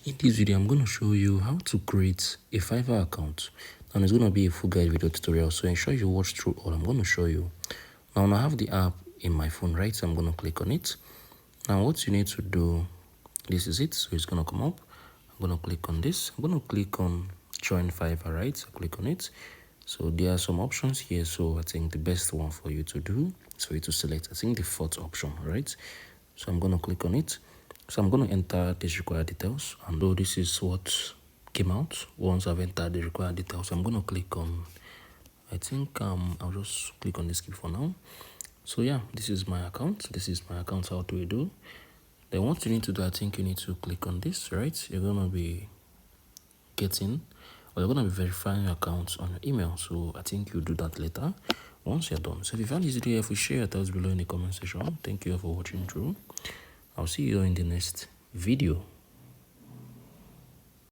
In this video, I'm going to show you how to create a Fiverr account, and it's going to be a full guide video tutorial, so ensure you watch through all I'm going to show you. Now I have the app in my phone, right? So I'm going to click on it. Now what you need to do, this is it. So it's going to come up. I'm going to click on this. I'm going to click on join Fiverr, right? So click on it. So there are some options here. So I think the best one for you to do is for you to select, I think, the fourth option, right? So I'm going to click on it. So I'm going to enter these required details, and though this is what came out once I've entered the required details, I'm going to click on, I think I'll just click on this skip for now. So yeah, this is my account. How do we do? Then what you need to do, I think you need to click on this, right? You're going to be getting, or you're going to be verifying your account on your email. So I think you'll do that later once you're done. So if you found this video helpful, share your thoughts below in the comment section. Thank you all for watching through. I'll see you in the next video.